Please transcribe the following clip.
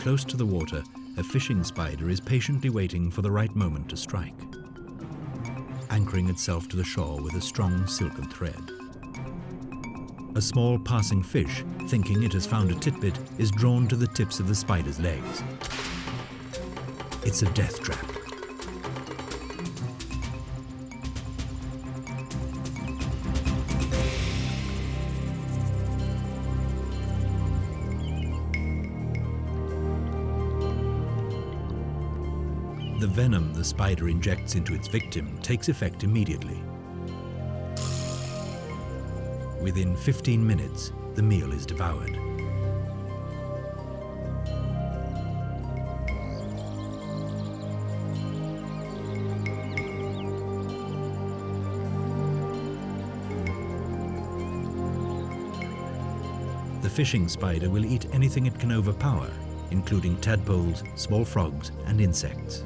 close to the water, a fishing spider is patiently waiting for the right moment to strike, anchoring itself to the shore with a strong silken thread. A small passing fish, thinking it has found a titbit, is drawn to the tips of the spider's legs. It's a death trap. The venom the spider injects into its victim takes effect immediately. Within 15 minutes, the meal is devoured. The fishing spider will eat anything it can overpower, including tadpoles, small frogs, and insects.